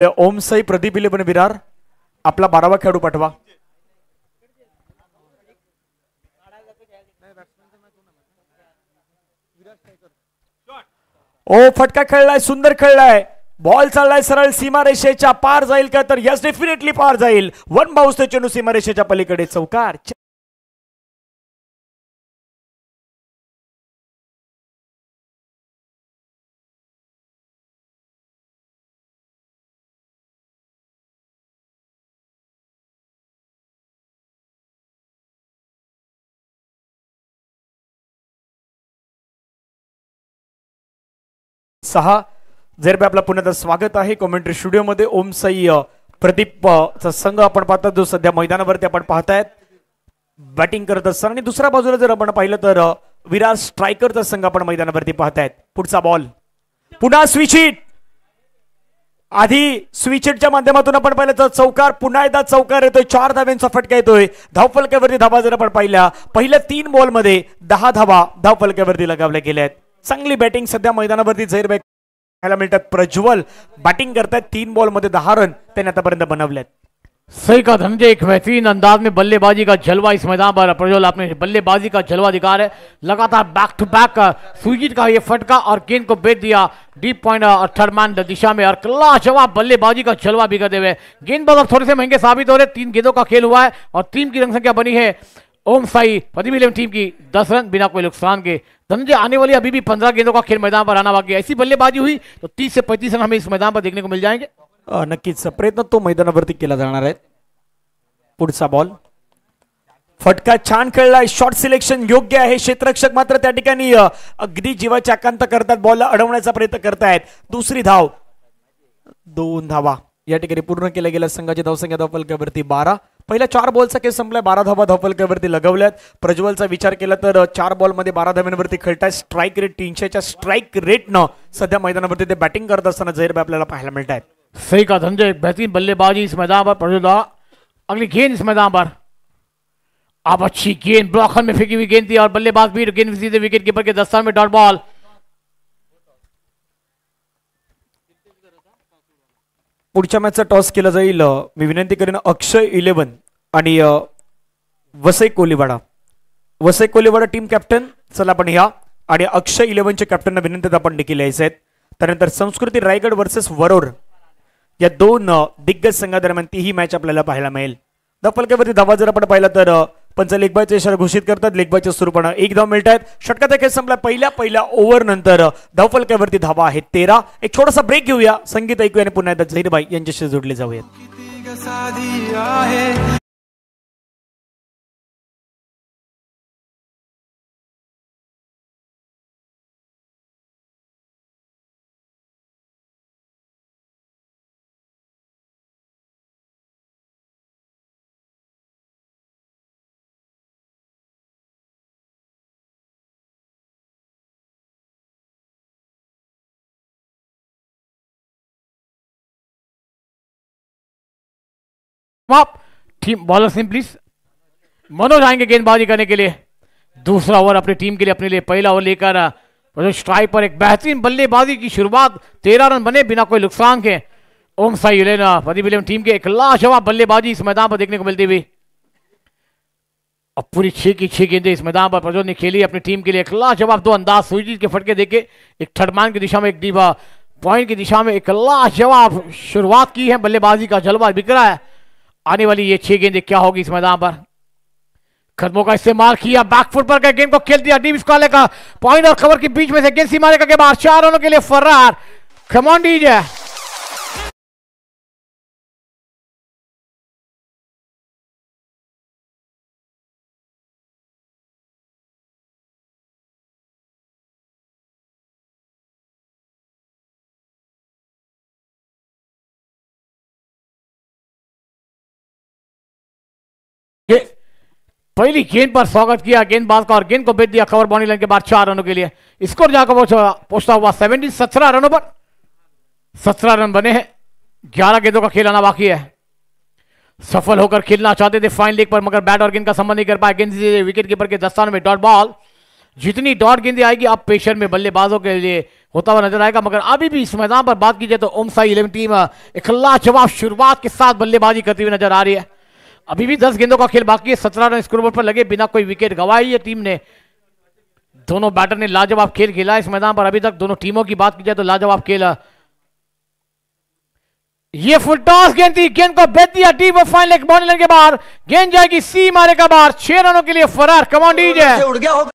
ओम Sai Pradeep eleven Virar आपला 12वा खेळाडू पाठवा. ओ फटका खेळलाय, सुंदर खेळलाय, बॉल चाललाय सरळ सीमारेषेच्या पार जाईल का? तर यस डेफिनेटली पार जाईल. वन बाउन्स चेंडू सीमारेषेच्या पलीकडे चौकार. सहा जर आपला पुण्यात स्वागत आहे कॉमेंट्री स्टुडिओ मध्ये. ओम साई प्रदीप चा संघ आपण पाहतात जो सध्या मैदानावरती आपण पाहतायत बॅटिंग करत असताना, आणि दुसऱ्या बाजूला जर आपण पाहिलं तर विरार स्ट्रायकरचा संघ आपण मैदानावरती पाहतायत. पुढचा बॉल पुन्हा स्विच हिट. आधी स्विच हिटच्या माध्यमातून आपण पाहिलं तर चौकार, पुन्हा एकदा चौकार येतोय. 4 धाव्यांचा फटका येतोय. धावफलक्यावरती धावा जर आपण पाहिल्या पहिल्या 3 बॉल मध्ये 10 धावा धावफलक्यावरती लगावल्या गेल्या आहेत. चांगली बॅटिंग सध्या मैदानावरती झैर बॅक खायला मिळतात. प्रज्वल बॅटिंग करतात. 3 बॉल मध्ये 10 रन त्यांनी आतापर्यंत बनवले. सही का धनंजय, एक बेहतरीन अंदाज में बल्लेबाजी का जलवा इस मैदान पर प्रज्वल अपने बल्लेबाजी का जलवा दिखा रहे. लगातार बैक टू बैक सुजीत का ये फटका और गेंद को बेच दिया डीप पॉइंट और थर्ड मैन दिशा में, और लाजवाब बल्लेबाजी का जलवा भी करते हुए गेंदबाज थोड़े से महंगे साबित हो रहे. 3 गेंदों का खेल हुआ है और टीम की रन संख्या बनी है ओम साई प्रदीप इलेवन टीम की 10 रन बिना कोई नुकसान के. धनंजय आने वाली अभी भी 15 गेंदों का खेल मैदान पर आना बाकी है. ऐसी बल्लेबाजी हुई तो 30 से 35 रन हमें इस मैदान पर देखने को मिल जाएंगे. नक्कीच प्रयत्न तो मैदानावरती केला जाणार आहे. पुढचा बॉल फटका छान खेळलाय. शॉट सिलेक्शन योग्य आहे. क्षेत्ररक्षक मात्र त्या ठिकाणी अगदी जीवाची आकांत करतात, बॉलला अडवण्याचा प्रयत्न करतायत. दुसरी धाव, 2 धावा या ठिकाणी पूर्ण केल्या गेल्या. संघाची धावसंख्या धावफलकावरती 12. पहिल्या 4 बॉलचा केस संपलाय. 12 धावा धावफलकावरती लगवल्यात. प्रज्वलचा विचार केला तर 4 बॉल मध्ये 12 धाव्यांवरती खेळताय. स्ट्राईक रेट 300च्या स्ट्राईक रेटनं सध्या मैदानावरती ते बॅटिंग करत असताना जहीर आपल्याला पाहायला मिळत आहेत. सही का धनंजय, बेहतरीन बल्लेबाजी इस मैदान पर प्रज्वल. अगली गेंद इस मैदान पर, अब अच्छी गेंद ब्लॉकर में फेंकी हुई गेंद थी और बल्लेबाज भी गेंद सीधे विकेट कीपर के दस्तान में डॉट बॉल. पुढच्या मॅचचा टॉस केला जाईल. मी विनंती करेन अक्षय 11 आणि वसई कोलीवाडा. वसई कोलीवाडा टीम कॅप्टन चला आपण या, आणि अक्षय 11चे कॅप्टनना विनंती आपण देखील यायचे आहेत. त्यानंतर संस्कृती रायगड वर्सेस वरोर या 2 दिग्गज संघादरम्यान तीही मॅच आपल्याला पाहायला मिळेल. धावफलकावरती धावा जर आपण पाहिला तर पंच लेगबायचा इशारा घोषित करतात. लेगबायच्या स्वरूपानं 1 धाव मिळत आहेत. षटकाचा खेळ संपला. पहिल्या ओव्हर नंतर धावफलकावरती धावा आहेत 13. एक छोटासा ब्रेक घेऊया, संगीत ऐकूया आणि पुन्हा एकदा झहीरबाई यांच्याशी जोडले जाऊयात. Team bowler Singh please. Manoj आएंगे गेंदबाजी करने के लिए. दूसरा ओवर अपनी टीम के लिए, अपने लिए पहला ओवर लेकर स्ट्राइक पर एक बेहतरीन बल्लेबाजी की शुरुआत. 13 रन बने बिना कोई नुकसान के. ओम साई प्रदीप इलेवन टीम के एक लाजवाब बल्लेबाजी इस मैदान पर देखने को मिलती हुई. अब पूरी 6 की 6 गेंदें इस मैदान पर प्रज्वल ने खेली अपनी टीम के लिए. एक लाजवाब 2 अंदाज सुजीत के फटके देके एक थर्ड मैन की दिशा में, एक डीवा पॉइंट की दिशा में एक लाजवाब शुरुआत की है. बल्लेबाजी का जलवा बिक रहा है. आने वाली ये 6 गेंदें क्या होगी इस मैदान पर. कदमों का इस्तेमाल किया, बैकफुट पर का गेंद को खेल दिया डीप स्क्वायर का पॉइंट और कवर के बीच में से गेंद सीमा के बाहर. 4 रनों के लिए फर्रार. कम ऑन डीजे. पहली गेंद पर स्वागत किया गेंदबाज का और गेंद को बेच दिया कवर बाउंड्री लाइन के बाद 4 रनों के लिए. स्कोर जाकर पहुंचता हुआ 17 रनों पर. 17 रन बने हैं. 11 गेंदों का खेल आना बाकी है. सफल होकर खेलना चाहते थे फाइन लेग पर, मगर बैट और गेंद का संबंध नहीं कर पाए. गेंद विकेट कीपर के दस्तान में डॉट बॉल. जितनी डॉट गेंदें आएगी अब प्रेशर में बल्लेबाजों के लिए होता हुआ नजर आएगा। मगर अभी भी इस मैदान पर बात की जाए तो ओमसाई 11 टीम एक लाजवाब शुरुआत के साथ बल्लेबाजी करती हुई नजर आ रही है। अभी भी 10 गेंदों का खेल बाकी है, 17 रन स्कोरबोर्ड पर लगे बिना कोई विकेट गंवाई है टीम ने। दोनों बैटर ने लाजवाब खेल खेला इस मैदान पर अभी तक। दोनों टीमों की बात की जाए तो लाजवाब खेल। ये फुल टॉस गेंद थी, गेंद को बेच दिया टीम ऑफ फाइनल एक बाउंड्री लाइन के बाहर। गेंद जाएगी सी मारे का बाहर, 6 रनों के लिए फरार। कमान डीजे उड़ गया होगा।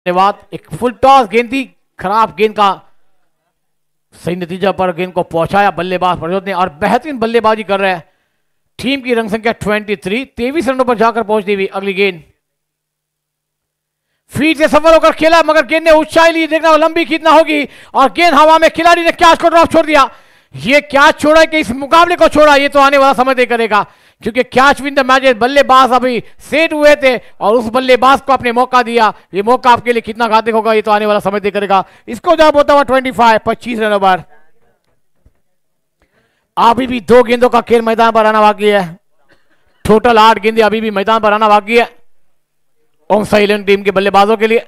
धन्यवाद। एक फुल टॉस गेंद थी, खराब गेंद का सही नतीजा पर गेंद को पहुंचाया बल्लेबाज प्रजोत ने और बेहतरीन बल्लेबाजी कर रहे हैं। टीम की रन संख्या 23, 23 रनों पर जाकर पहुंचती हुई अगली गेंद फील्ड से सफल होकर खेला मगर गेंद ने ऊंचाई ली, देखना लंबी खींचना होगी और गेंद हवा में, खिलाड़ी ने कैच को ड्रॉप छोड़ दिया। ये क्या छोड़ा कि इस मुकाबले को छोड़ा, ये तो आने वाला समय तय करेगा क्योंकि कैच विन द मैच बल्लेबाज अभी सेट हुए थे और उस बल्लेबाज को अपने मौका दिया। ये मौका आपके लिए कितना घातक होगा ये तो आने वाला समय तय करेगा। इसको जवाब होता हुआ 25 रनों पर। अभी भी 2 गेंदों का खेल मैदान पर आना बाकी है। टोटल 8 गेंदें अभी भी मैदान पर आना बाकी है ओमसाई 11 टीम के बल्लेबाजों के लिए।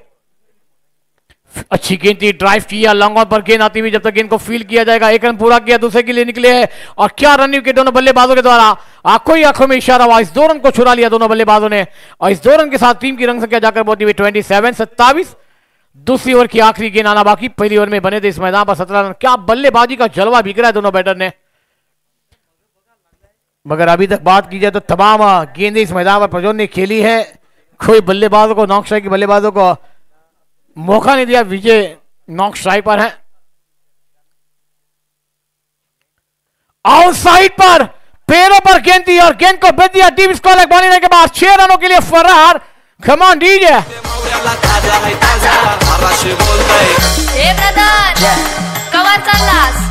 अच्छी गेंद थी, ड्राइव किया लॉन्ग ऑन पर गेंद आती हुई, जब तक गेंद को फील्ड किया जाएगा। 1 रन पूरा किया, दूसरे के लिए निकले हैं और क्या रन विकेट दोनों बल्लेबाजों के द्वारा। आंखों ही आंखों में इशारा हुआ, इस 2 रन को छुड़ा लिया दोनों बल्लेबाजों ने और इस 2 रन के साथ टीम की रन संख्या जाकर पहुंची हुई 27। दूसरी ओवर की आखिरी गेंद आना बाकी। पहली ओवर में बने थे इस मैदान पर 17 रन। क्या बल्लेबाजी का जलवा बिखरा है दोनों बैटर ने। मगर अभी तक बात की जाए तो तमाम गेंदें इस मैदान पर प्रजोत ने खेली है। कोई बल्लेबाजों को, नॉक स्ट्राइक के बल्लेबाजों को मौका नहीं दिया। विजय नॉक स्ट्राइक पर है। आउटसाइड पर पैरों पर गेंद थी और गेंद को बेच दिया टीम स्कोर बनने के बाद 6 रनों के लिए फरार। Come on DJ. हे ब्रदर कवर चाललास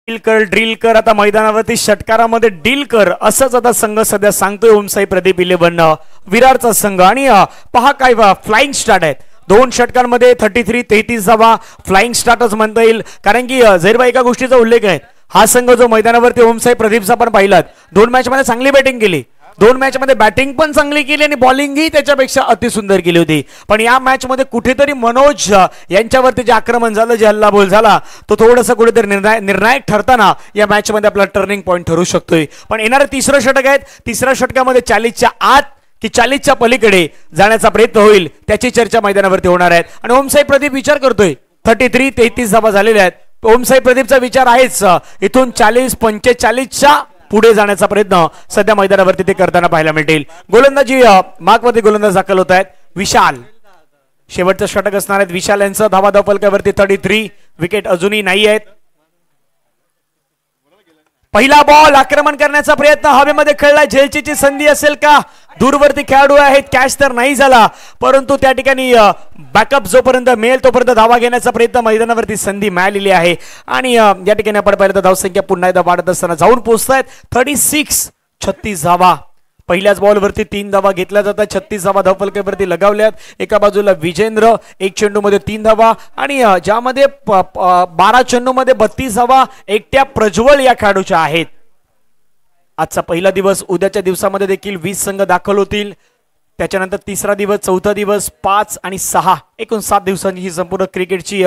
हे ड्रिल कर आता मैदानावरती षटकारामध्ये डील कर असंच आता संघ सध्या सांगतोय ओमसाई प्रदीप 11 विरारचा संघ। आणि पहा काय फ्लाइंग स्टार्ट आहेत 2 षटकांमध्ये 33 धावा फ्लाइंग स्टार्टच म्हणता येईल कारण की झैरबाई एका गोष्टीचा उल्लेख आहे। हा संघ जो मैदानावरती ओमसाई प्रदीपचा पण पाहिलात 2 मॅच मध्ये चांगली बॅटिंग केली, 2 मॅच मध्ये बॅटिंग पण चांगली केली आणि बॉलिंगही त्याच्यापेक्षा अतिसुंदर केली होती। पण या मॅच मध्ये कुठेतरी मनोज यांच्यावरती जे आक्रमण झालं, जे हल्लाबोल झाला तो थोडंसं कुठेतरी निर्णायक ठरताना या मॅच मध्ये आपला टर्निंग पॉइंट ठरू शकतोय। पण येणारे 3रं षटक आहेत, 3ऱ्या षटकामध्ये 40च्या आत की 40च्या पलीकडे जाण्याचा प्रयत्न होईल त्याची चर्चा मैदानावरती होणार आहे। आणि ओमसाई प्रदीप विचार करतोय 33 धावा झालेल्या आहेत। ओमसाई प्रदीपचा विचार आहेच इथून 40-45च्या पुढे जाण्याचा प्रयत्न सध्या मैदानावरती ते करताना पाहायला मिळतील। गोलंदाजी मार्कवरती गोलंदाज दाखल होत आहेत। विशाल शेवटचं षटक असणार आहेत विशाल यांचं। धावा धावफलकावरती 33, विकेट अजूनही नाही आहेत। पहिला बॉल आक्रमण करण्याचा प्रयत्न हवेमध्ये खेळला, झेलचीची संधी असेल का, दूरवरती खेळाडू आहेत, कॅच तर नाही झाला परंतु त्या ठिकाणी बॅकअप जोपर्यंत मिळेल तोपर्यंत धावा घेण्याचा प्रयत्न मैदानावरती संधी मिळालेली आहे। आणि या ठिकाणी आपण पाहिलं तर धावसंख्या पुन्हा एकदा वाढत असताना जाऊन पोहोचतायत 36 धावा। पहिल्याच बॉलवरती 3 धावा घेतल्या जातात, 36 धावा धावफलकावरती लगावल्यात। एका बाजूला विजेंद्र 1 चेंडूमध्ये 3 धावा आणि ज्यामध्ये 12 चेंडूमध्ये 32 धावा एकट्या प्रज्वल या खेळाडूच्या आहेत। आजचा पहिला दिवस, उद्याच्या दिवसामध्ये देखील 20 संघ दाखल होतील, त्याच्यानंतर 3रा दिवस, 4था दिवस, 5 आणि 6 एकूण 7 दिवसांची ही संपूर्ण क्रिकेटची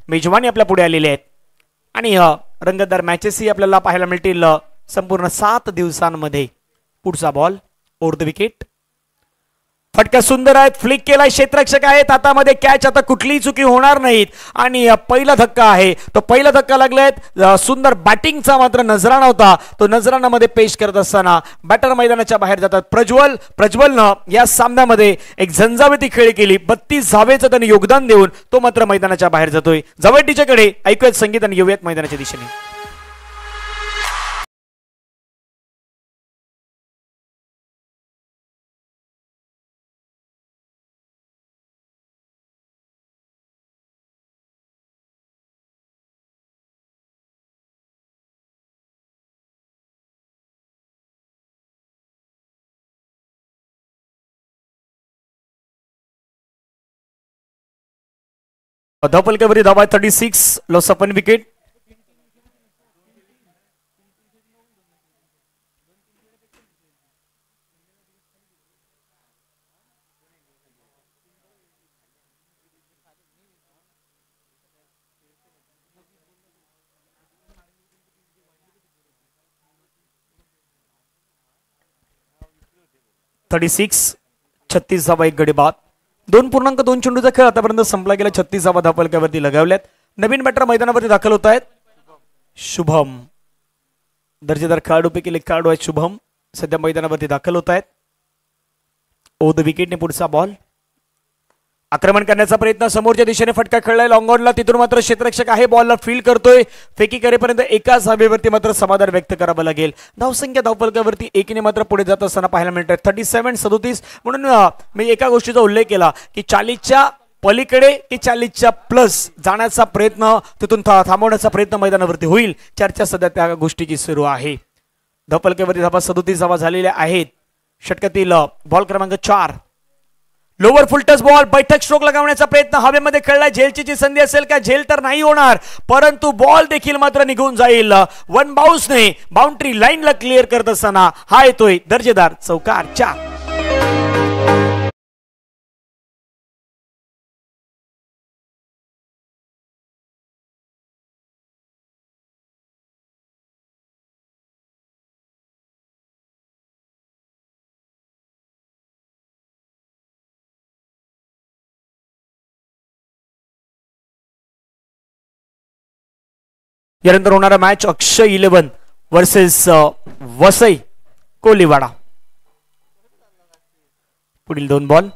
मेजवानी आपल्या पुढे आलेली आहे। आणि रंगतदार मॅचेसही आपल्याला पाहायला मिळतील संपूर्ण 7 दिवसांमध्ये। पुढचा बॉल ओव्हर द विकेट, फटका सुंदर आहेत, फ्लिक केलाय, क्षेत्ररक्षक आहेत हातामध्ये कॅच, आता कुठलीही चुकी होणार नाहीत। आणि पहिला धक्का आहे तो पहिला धक्का लागलाय सुंदर बॅटिंगचा मात्र नजराणा होता, तो नजराणामध्ये पेश करत असताना बॅटर मैदानाच्या बाहेर जातात। प्रज्वलनं या सामन्यामध्ये एक झंझावती खेळी केली, 32 धावेचं त्याने योगदान देऊन तो मात्र मैदानाच्या बाहेर जातोय। जवळ टीच्याकडे ऐकूयात संगीत आणि येऊयात मैदानाच्या दिशेने। धावफलकावरती धावा 36, लॉस ऑफ 1 विकेट. छत्तीस धावा, एक गडी बाद. 2.2 चेंडूचा खेळ आतापर्यंत संपला गेला. 36 धावा धावफलकावरती लगावल्यात. नवीन बॅटर मैदानावरती दाखल होत आहेत. शुभम, दर्जेदार खेळाडूपैकी एक खेळाडू आहे शुभम, सध्या मैदानावरती दाखल होत आहेत. ओ द विकेटने पुढचा बॉल. आक्रमण करण्याचा प्रयत्न, समोरच्या दिशेने फटका खेळलाय लॉंग ऑनला, तिथून मात्र क्षेत्ररक्षक आहे, बॉलला फील्ड करतोय. फेकी करेपर्यंत एकाच धावेवरती मात्र समाधान व्यक्त करावं लागेल. धावसंख्या धावफलकावरती एकीने मात्र पुढे जात असताना पाहायला मिळतात. 37-37. म्हणून मी एका गोष्टीचा उल्लेख केला की 40च्या पलीकडे की 40च्या प्लस जाण्याचा प्रयत्न, तिथून थांबवण्याचा प्रयत्न मैदानावरती होईल. चर्चा सध्या त्या गोष्टीची सुरू आहे. धावफलकावरती धावा 37 धावा झालेल्या आहेत. षटकातील बॉल क्रमांक 4, लोअर फुल टच बॉल, बैठक स्ट्रोक लगावण्याचा प्रयत्न हवेमध्ये खेळलाय. झेलची संधी असेल का? झेल तर नाही होणार, परंतु बॉल देखील मात्र निघून जाईल. वन बाउन्सने बाउंड्री लाईनला क्लिअर करत असताना हा येतोय दर्जेदार चौकार. 4. यानंतर होणारा मॅच अक्षय 11 वर्सेस वसई कोलीवाडा. पुढील 2 बॉल.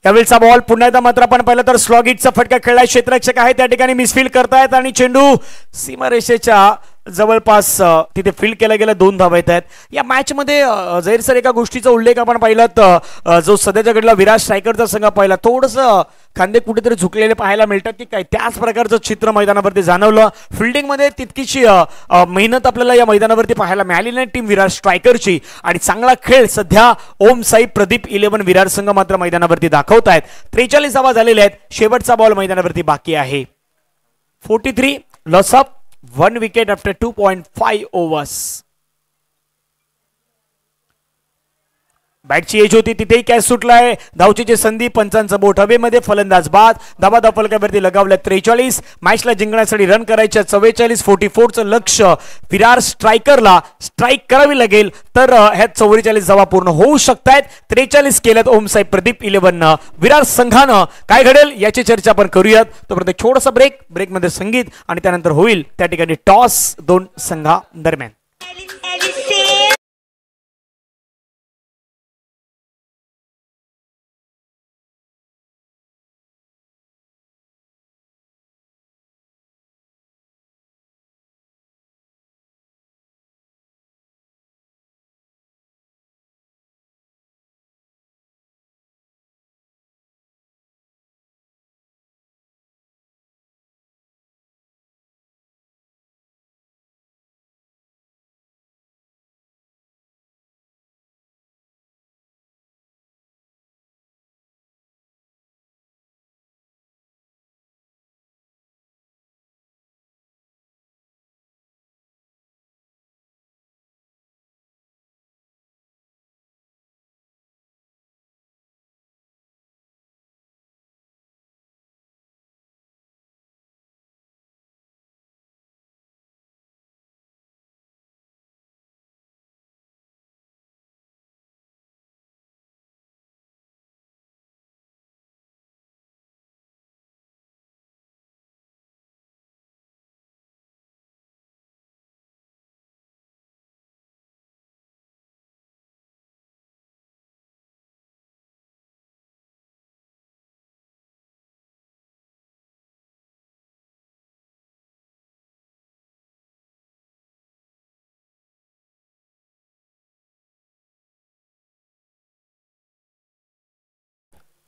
यावेळीचा बॉल पुन्हा एकदा मात्र आपण पाहिलं तर स्लॉगिटचा फटका खेळलाय. क्षेत्ररक्षक आहे त्या ठिकाणी मिसफील्ड करतायत आणि चेंडू सीमारेषेच्या जवळपास तिथे फील्ड केला गेला. 2 धावा येत आहेत. या मॅच मध्ये जहीर सर एका गोष्टीचा उल्लेख आपण पाहिला तर जो सध्याच्या घडला विराट स्ट्रायकरचा संघ पाहिला, थोडस खांदे कुठेतरी झुकलेले पाहायला मिळतात की काय, त्याच प्रकारचं चित्र मैदानावरती जाणवलं. फिल्डिंग मध्ये तितकीशी मेहनत आपल्याला या मैदानावरती पाहायला मिळाली नाही टीम विराट स्ट्रायकरची. आणि चांगला खेळ सध्या ओम साई प्रदीप 11 विराट संघ मात्र मैदानावरती दाखवत आहेत. 43 धावा झालेल्या आहेत. शेवटचा बॉल मैदानावरती बाकी आहे. 43, loss of 1 wicket after 2.5 overs. बॅटची एज होती तिथेही कॅच सुटलाय. धावचीची संधी, पंचांचं बोट हवेमध्ये, फलंदाज बाद. धावा धावफलकावरती लगावल्या 43. मॅचला जिंकण्यासाठी रन करायच्या 44. 44चं लक्ष विराट स्ट्रायकरला स्ट्राईक करावी लागेल तर ह्या 44 धावा पूर्ण होऊ शकतायत. 43 केल्यात ओम साई प्रदीप 11 विराट संघानं. काय घडेल याची चर्चा आपण करूयात. तोपर्यंत छोटासा ब्रेकमध्ये संगीत आणि त्यानंतर होईल त्या ठिकाणी टॉस 2 संघादरम्यान.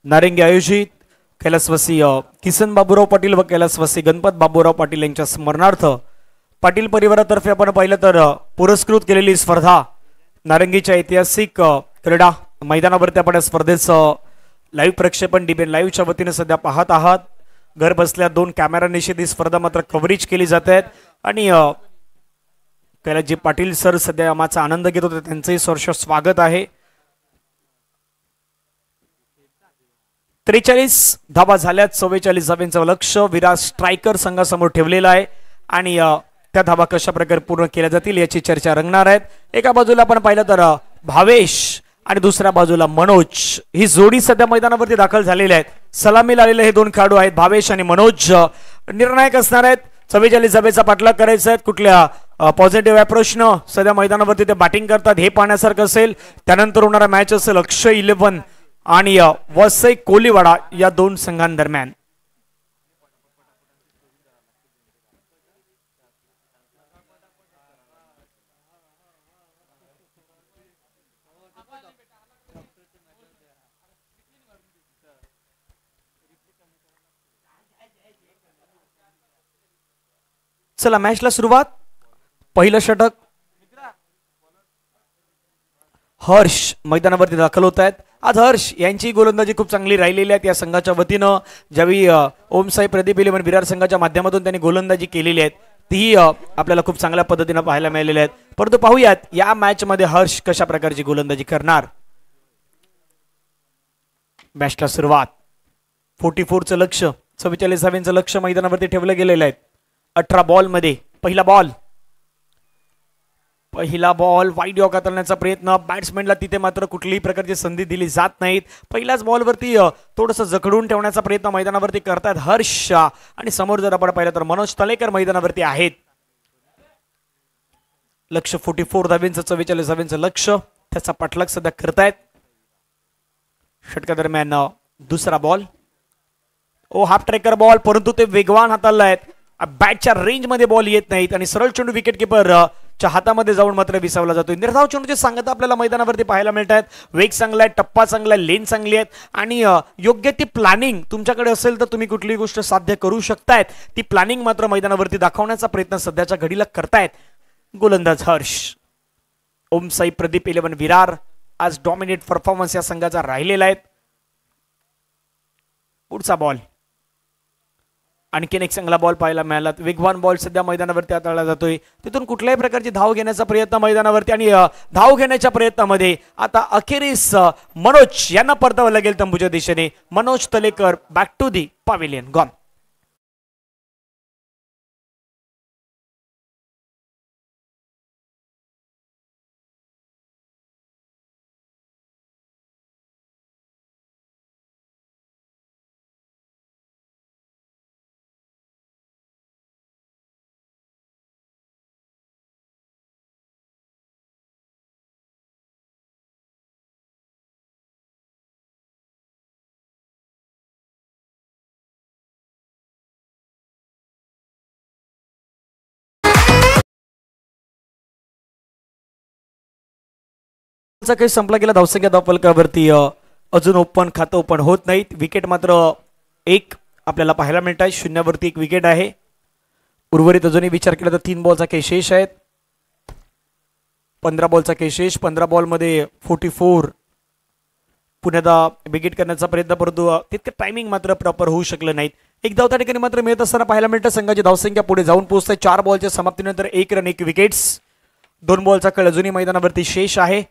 नारिंगी आयोजित कैलासवासी किसन बाबूराव पाटील व कैलासवासी गणपत बाबूराव पाटील यांच्या स्मरणार्थ पाटील परिवारातर्फे आपण पाहिलं तर पुरस्कृत केलेली स्पर्धा नारंगीच्या ऐतिहासिक क्रीडा मैदानावरती आपण स्पर्धेचं लाईव्ह प्रक्षेपण डीबीएन लाईव्हच्या वतीने सध्या पाहत आहात. घर बसल्या 2 कॅमेरा निश्चित ही स्पर्धा मात्र कव्हरेज केली जात आहेत आणि कैलासजी पाटील सर सध्या आम्हाचा आनंद घेत होते, त्यांचंही सहर्ष स्वागत आहे. 43 धावा झाल्यात, 44 धावांचं लक्ष विराट स्ट्रायकर संघासमोर ठेवलेलं आहे आणि त्या धावा कशा प्रकारे पूर्ण केल्या जातील याची चर्चा रंगणार आहेत. एका बाजूला आपण पाहिलं तर भावेश आणि दुसऱ्या बाजूला मनोज ही जोडी सध्या मैदानावरती दाखल झालेली आहेत. सलामीला आलेले हे 2 खेळाडू आहेत, भावेश आणि मनोज. निर्णायक असणार आहेत. 44 धावेचा पाठलाग करायचा आहे. कुठल्या पॉझिटिव्ह अप्रोचनं सध्या मैदानावरती ते बॅटिंग करतात हे पाहण्यासारखं असेल. त्यानंतर होणारा मॅच असेल अक्षय 11 आणि वसई कोलीवाडा या 2 संघांदरम्यान. चला मॅचला सुरुवात. पहिलं षटक हर्ष मैदानावरती दाखल होत आहेत. आज हर्ष यांची गोलंदाजी खूप चांगली राहिलेली आहे. या संघाच्या वतीनं ज्यावेळी ओमसाई प्रदीप 11 विरार संघाच्या माध्यमातून त्यांनी गोलंदाजी केलेली आहे ती आपल्याला खूप चांगल्या पद्धतीनं पाहायला मिळालेली आहेत. परंतु पाहूयात या मॅच मध्ये हर्ष कशा प्रकारची गोलंदाजी करणार. मॅचला सुरुवात. 44चं लक्ष, 44 धावांचं लक्ष मैदानावरती ठेवलं गेलेलं आहे. 18 बॉल मध्ये पहिला बॉल वाईड यॉर्कर करण्याचा प्रयत्न. बॅट्समॅनला तिथे मात्र कुठलीही प्रकारची संधी दिली जात नाहीत. पहिल्याच बॉलवरती थोडंसं जखडून ठेवण्याचा प्रयत्न मैदानावरती करतात हर्ष आणि समोर जर आपण पाहिलं तर मनोज तलेकर मैदानावरती आहेत. लक्ष 44 धावांचं, 44 धावांचं लक्ष, त्याचा पाठलाग सध्या करतायत. षटका दरम्यान दुसरा बॉल, हाफ ट्रेकर बॉल, परंतु ते वेगवान हाताळला आहेत. बॅटच्या रेंज मध्ये बॉल येत नाहीत आणि सरळ चेंडू विकेट किपर च्या हातामध्ये जाऊन मात्र विसावला जातोय. निर्धाव चेंडूची सांगता आपल्याला मैदानावरती पाहायला मिळत आहेत. वेग चांगला आहे, टप्पा चांगला आहे, लेन चांगली आहेत आणि योग्य ती प्लॅनिंग तुमच्याकडे असेल तर तुम्ही कुठलीही गोष्ट साध्य करू शकतायत. ती प्लॅनिंग मात्र मैदानावरती दाखवण्याचा प्रयत्न सध्याच्या घडीला करतायत गोलंदाज हर्ष. ओमसाई प्रदीप 11 विरार आज डॉमिनेट परफॉर्मन्स या संघाचा राहिलेला आहे. पुढचा बॉल, आणखीन एक चांगला बॉल पाहायला मिळाला. वेगवान बॉल सध्या मैदानावरती हाताळला जातोय. तिथून कुठल्याही प्रकारची धाव घेण्याचा प्रयत्न मैदानावरती आणि धाव घेण्याच्या प्रयत्नामध्ये आता अखेरीस मनोज यांना परतावं लागेल तंबूच्या दिशेने. Manoj Talekar back to the pavilion gone. काही संपला गेला. धावसंख्या धावफलकावरती अजून खातं ओपन होत नाहीत. विकेट मात्र 1 आपल्याला पाहायला मिळत आहे. 0वरती 1 विकेट आहे. उर्वरित अजूनही विचार केला तर 3 बॉलचा काही शेष आहेत. 15 बॉलचा काही शेष. 15 बॉलमध्ये 44 पुन्हा विकेट करण्याचा प्रयत्न, परंतु तितकं टायमिंग मात्र प्रॉपर होऊ शकलं नाहीत. एक धाव त्या ठिकाणी मात्र मिळत असताना पाहायला मिळतं. संघाची धावसंख्या पुढे जाऊन पोहोचते. 4 बॉलच्या समाप्तीनंतर 1 रन 1 विकेट्स. 2 बॉलचा खेळ अजूनही मैदानावरती शेष आहे.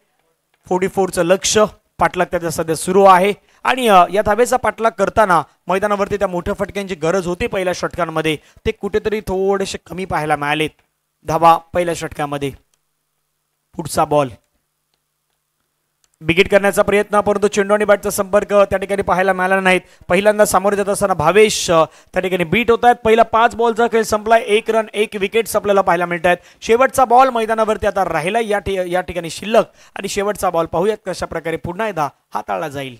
44चं लक्ष, पाठलाग त्याचा सध्या सुरू आहे आणि या धावेचा पाठलाग करताना मैदानावरती त्या मोठ्या फटक्यांची गरज होती पहिल्या षटकांमध्ये. ते कुठेतरी थोडेसे कमी पाहायला मिळालेत धावा पहिल्या षटकामध्ये. पुढचा बॉल, बिगिट करण्याचा प्रयत्न, परंतु चेंडू आणि बॅटचा संपर्क त्या ठिकाणी पाहायला मिळाला नाहीत. पहिल्यांदा सामोरे जात असताना भावेश त्या ठिकाणी बीट होत आहेत. पहिला 5 बॉलचा खेळ संपलाय. 1 रन 1 विकेट्स आपल्याला पाहायला मिळत आहेत. शेवटचा बॉल मैदानावरती आता राहिला या ठिकाणी शिल्लक आणि शेवटचा बॉल पाहूयात कशा प्रकारे पुन्हा एकदा हाताळला जाईल.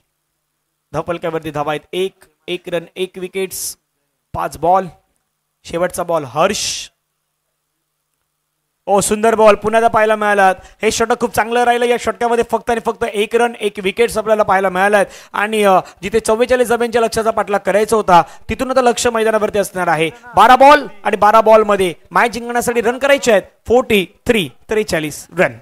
धावफलकावरती धावा आहेत 1 रन 1 विकेट्स. 5 बॉल. शेवटचा बॉल हर्ष. सुंदर बॉल पुन्हा एकदा पाहायला मिळाला. हे षटक खूप चांगलं राहिलं. या षटकामध्ये फक्त आणि फक्त 1 रन 1 विकेट्स आपल्याला पाहायला मिळाला आहेत आणि जिथे 44 धावांच्या लक्ष्याचा पाठलाग करायचा होता तिथून आता लक्ष मैदानावरती असणार आहे. 12 बॉल आणि 12 बॉल मध्ये मॅच जिंकण्यासाठी रन करायचे आहेत 43 रन.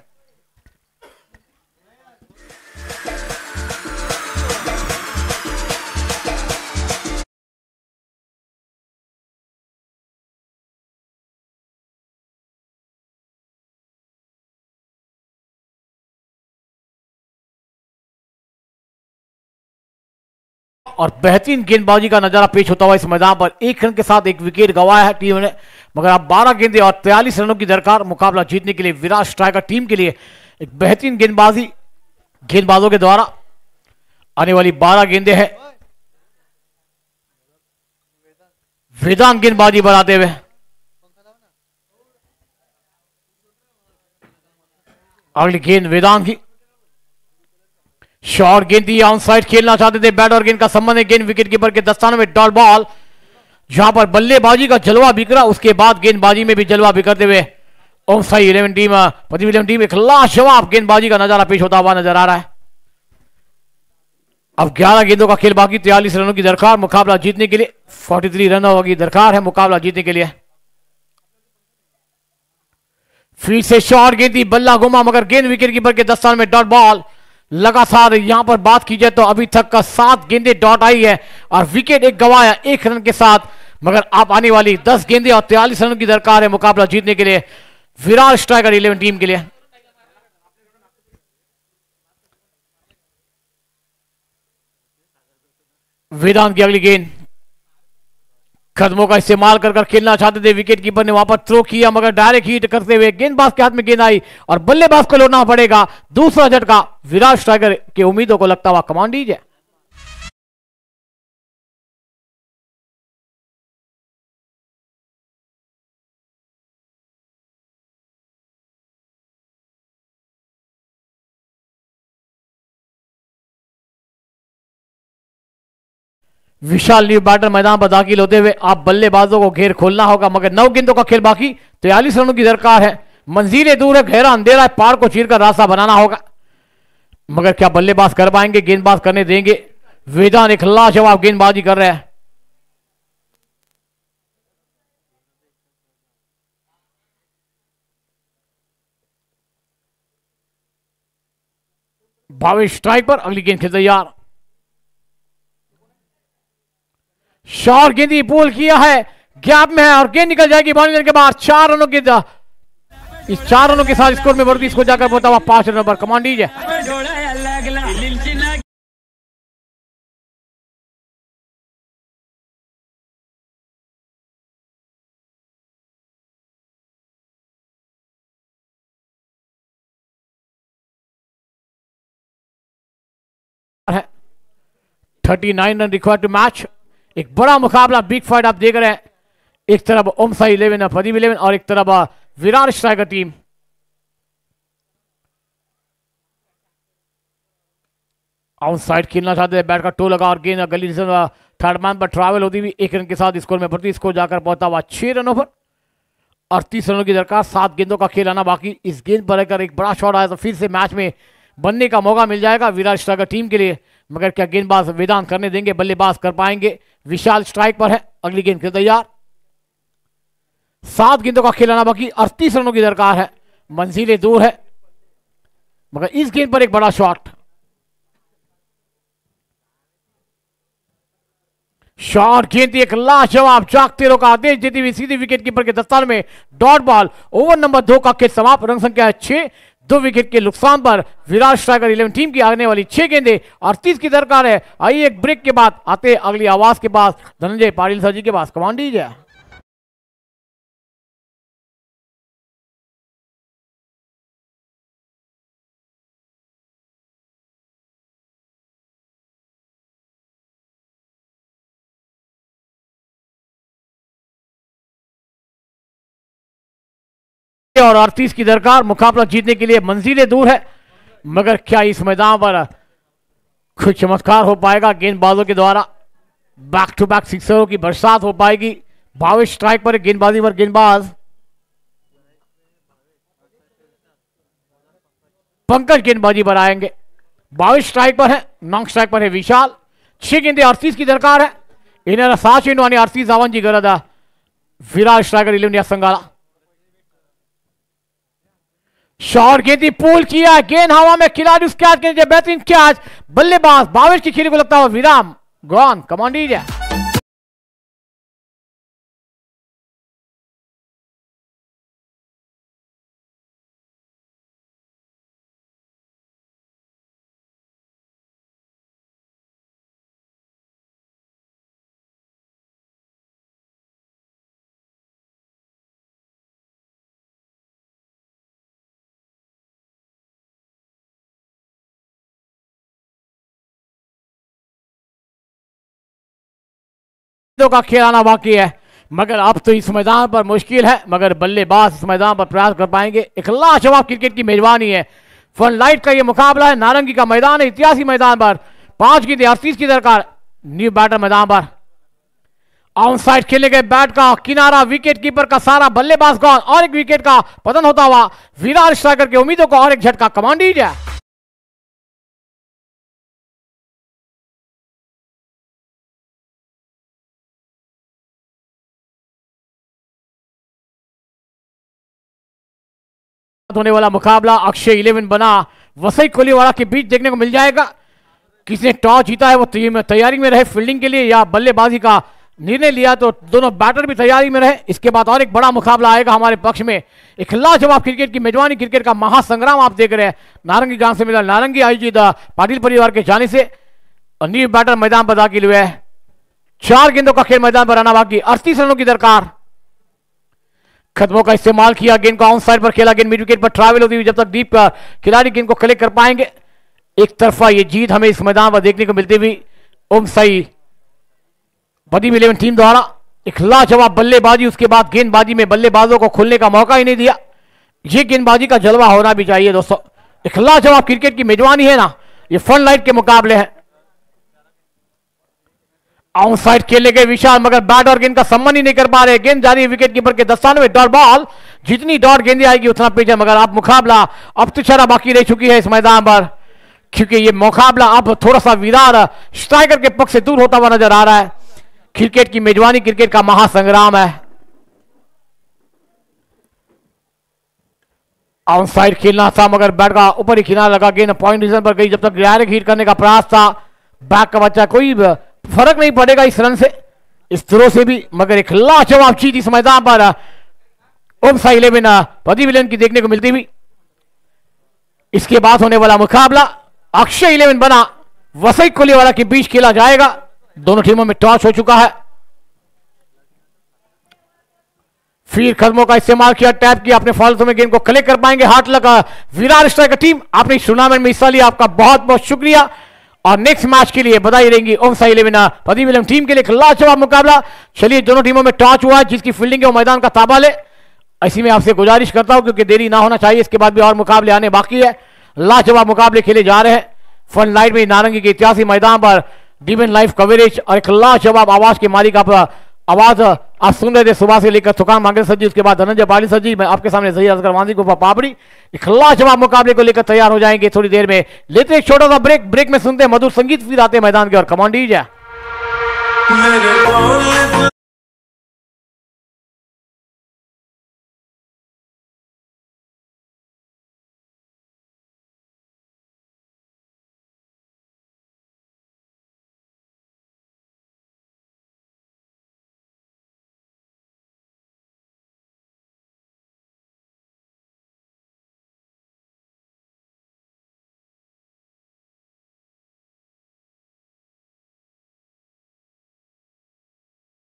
और बेहतरीन गेंदबाजी का नजारा पेश होता हुआ इस मैदान पर। 1 रन के साथ 1 विकेट गंवाया है टीम ने, मगर अब 12 गेंदें और 43 रनों की दरकार मुकाबला जीतने के लिए विराट स्ट्राइकर टीम के लिए। एक बेहतरीन गेंदबाजी गेंदबाजों के द्वारा आने वाली 12 गेंदें हैं। वेदांत गेंदबाजी बढ़ाते हुए, अगली गेंद वेदांत की शॉर्ट गेंद थी, ऑन साइड खेलना चाहते थे। बैट और गेंद का संबंध है, गेंद विकेट कीपर के दस्तानों में डॉट बॉल। जहां पर बल्लेबाजी का जलवा बिखरा, उसके बाद गेंदबाजी में भी जलवा बिखरते हुए ओमसाई 11 टीम पति 11 टीम एक लाजवाब गेंदबाजी का नजारा पेश होता हुआ नजर आ रहा है। अब 11 गेंदों का खेल बाकी, 43 रनों की दरकार मुकाबला जीतने के लिए। 43 रनों की दरकार है मुकाबला जीतने के लिए। फिर से शॉर्ट गेंद थी, बल्ला घुमा, मगर गेंद विकेट कीपर के दस्तान में डॉट बॉल। लगातार यहां पर बात की जाए तो अभी तक का 7 गेंदें डॉट आई है और विकेट एक गंवाया 1 रन के साथ, मगर अब आने वाली 10 गेंदें और 43 रनों की दरकार है मुकाबला जीतने के लिए विराट स्ट्राइकर 11 टीम के लिए। वेदांत की अगली गेंद, कदमों का इस्तेमाल कर खेलना चाहते थे। विकेट कीपर ने वहां पर थ्रो किया, मगर डायरेक्ट हिट करते हुए गेंदबाज के हाथ में गेंद आई और बल्लेबाज को लौटना पड़ेगा। दूसरा झटका विराट स्ट्राइकर की उम्मीदों को लगता हुआ कमांडीज है। विशाल न्यू बैटर मैदान पर दाखिल होते हुए आप बल्लेबाजों को घेर खोलना होगा, मगर 9 गेंदों का खेल बाकी, 43 रनों की दरकार है। मंजिलें दूर है, गहरा अंधेरा है, पहाड़ को चीरकर रास्ता बनाना होगा, मगर क्या बल्लेबाज कर पाएंगे? गेंदबाज करने देंगे? वेदांत एक लाजवाब गेंदबाजी कर रहे हैं। भावेश स्ट्राइक पर, अगली गेंद खेल तैयार। शॉर्ट गेंदी पुल किया है, गैप में है और गेंद निकल जाएगी बाउंड्री के बाद। 4 रनों के इस 4 रनों के साथ स्कोर में बढ़ती, इसको जाकर पहुंचा हुआ 5 रनों पर कमांडीज है। है 39 रन रिक्वायर्ड टू मैच। एक बड़ा मुकाबला, बिग फाइट आप देख रहे हैं। एक तरफ ओमसाई 11 प्रदीप 11 और एक तरफ Virat striker team. Out side खेलना चाहते हैं, बैट का टो लगा और गेंद गली से थर्ड मैन पर ट्रैवल होती हुई 1 रन के साथ स्कोर में बढ़ती, इसको जाकर पहुंचा हुआ 6 रनों पर। 38 रनों की दरकार, 7 गेंदों का खेल आना बाकी। इस गेंद पर अगर एक बड़ा शॉट आया तो फिर से मैच में बनने का मौका मिल जाएगा विराट स्ट्राइकर टीम के लिए, मगर क्या गेंदबाज वेदांत करने देंगे? बल्लेबाज कर पाएंगे? विशाल स्ट्राइक पर है, अगली गेंद खेल तैयार। 7 गेंदों का खेल आना बाकी, 38 रनों की दरकार है। मंजिलें दूर है, मगर इस गेंद पर एक बड़ा शॉट। शॉट गेंद एक लाजवाब जागते का आदेश देती हुई सीधी विकेट कीपर के दस्तान में डॉट बॉल। ओवर नंबर 2 का खेल समाप्त, रन संख्या है 6। 2 विकेट के नुकसान पर विराट स्ट्राइकर 11 टीम की आने वाली 6 गेंदें 38 की दरकार है। आइए एक ब्रेक के बाद आते अगली आवाज के पास, धनंजय पाटिल सर जी के पास, कमांडीज है। और 38 की दरकार मुकाबला जीतने के लिए। मंजिलें दूर है, मगर क्या इस मैदान पर कुछ चमत्कार हो पाएगा? गेंदबाजों के द्वारा बैक टू बैक सिक्सरों की बरसात हो पाएगी। भावेश स्ट्राइक पर, गेंदबाजी पर गेंदबाज पंकज गेंदबाजी पर आएंगे। भावेश स्ट्राइक पर है, नॉन स्ट्राइक पर है विशाल। 6 गेंदें 38 की दरकार है। इन्हें 7 चेंडू आणि 38 धावांची गरज आहे। विराट स्ट्राइकर 11 या संघाला। शॉर्ट गेंदी पुल किया, गेंद हवा में, खिलाड़ी उस कैच के बेहतरीन कैच। बल्लेबाज भावेश की खेली को लगता है विराम। गॉन, कमांडीज। गेंदों का खेल आना बाकी है, मगर अब तो इस मैदान पर मुश्किल है, मगर बल्लेबाज इस मैदान पर प्रयास कर पाएंगे। एक लाजवाब क्रिकेट की मेजबानी है, फन लाइट का ये मुकाबला है, नारंगी का मैदान है, इतिहासी मैदान पर 5 गेंदें 38 की दरकार, न्यू बैटर मैदान पर। ऑन साइड खेले गए बैट का किनारा, विकेट कीपर का सारा, बल्लेबाज गॉन और एक विकेट का पतन होता हुआ विराट स्ट्राइकर की उम्मीदों को और एक झटका कमान दीजिए। होने वाला मुकाबला अक्षय 11 बना वसई कोलीवाड़ा के बीच देखने को मिल जाएगा। किसने टॉस जीता है वो तैयारी में रहे फील्डिंग के लिए या बल्लेबाजी का निर्णय लिया, तो दोनों बैटर भी तैयारी में रहे। इसके बाद और एक बड़ा मुकाबला आएगा हमारे पक्ष में, एक लाजवाब क्रिकेट की मेजबानी, क्रिकेट का महासंग्राम आप देख रहे हैं। नारंगी गांव से मिला नारंगी आयोजित पाटिल परिवार के जाने से और न्यू बैटर मैदान पर दाखिल हुए हैं। 4 गेंदों का खेल मैदान पर आना बाकी, 38 रनों की दरकार। कदमों का इस्तेमाल किया, गेंद को ऑन साइड पर खेला, गेंद मिड विकेट पर ट्रैवल होती हुई जब तक डीप खिलाड़ी गेंद को कलेक्ट कर पाएंगे। एक तरफा ये जीत हमें इस मैदान पर देखने को मिलती हुई ओम साई पदीम 11 टीम द्वारा। एक लाजवाब बल्लेबाजी, उसके बाद गेंदबाजी में बल्लेबाजों को खुलने का मौका ही नहीं दिया। ये गेंदबाजी का जलवा होना भी चाहिए दोस्तों। एक लाजवाब क्रिकेट की मेजबानी है ना, ये फन लाइट के मुकाबले हैं। आउट साइड खेले गए विशाल, मगर बैट और गेंद का संबंध ही नहीं कर पा रहे। गेंद जारी विकेट कीपर के दस्ताने में, डॉट बॉल, जितनी डॉट गेंदें आएगी उतना पिच है, मगर अब मुकाबला अब तो छरा बाकी रह चुकी है इस मैदान पर, क्योंकि ये मुकाबला अब थोड़ा सा विराट स्ट्राइकर के पक्ष से दूर होता हुआ नजर आ रहा है। क्रिकेट की मेजबानी, क्रिकेट का महासंग्राम है। आउट साइड खेलना था, मगर बैट का ऊपर ही किनारा लगा, गेंद पॉइंट डिवीजन पर गई। जब तक डायरेक्ट हिट करने का प्रयास था, बैक का बच्चा, कोई फर्क नहीं पड़ेगा इस रन से, इस थ्रो से भी, मगर एक लाजवाब चीज इस मैदान पर ओम साई 11 पदी विलेन की देखने को मिलती हुई। इसके बाद होने वाला मुकाबला अक्षय 11 बना वसई कोलीवाड़ा के बीच खेला जाएगा। दोनों टीमों में टॉस हो चुका है। फिर कदमों का इस्तेमाल किया, टैप किया, अपने फॉल्स में गेंद को कलेक्ट कर पाएंगे। हाथ लगा विराट स्ट्राइकर टीम, आपने इस टूर्नामेंट में हिस्सा लिया, आपका बहुत बहुत शुक्रिया। और नेक्स्ट मैच के लिए बधाई रहेंगी ओम साई 11 पदी विलेन टीम के लिए। लाजवाब मुकाबला। चलिए, दोनों टीमों में टॉस हुआ है, जिसकी फील्डिंग है वो मैदान का ताबा ले। ऐसी में आपसे गुजारिश करता हूं, क्योंकि देरी ना होना चाहिए, इसके बाद भी और मुकाबले आने बाकी है। लाजवाब मुकाबले खेले जा रहे हैं फन लाइट में, नारंगी के इतिहासी मैदान पर। डिवन लाइव कवरेज और एक लाजवाब आवाज के मालिक आप आवाज आप सुन रहे थे सुबह से लेकर सुकान मांगे सर जी, उसके बाद धनंजय पाटिल सर जी, मैं आपके सामने जहीर असगर वांजी को पापड़ी। एक लाजवाब मुकाबले को लेकर तैयार हो जाएंगे थोड़ी देर में। लेते एक छोटा सा ब्रेक में सुनते हैं मधुर संगीत, फिर आते हैं मैदान के और कमांड दीजिए।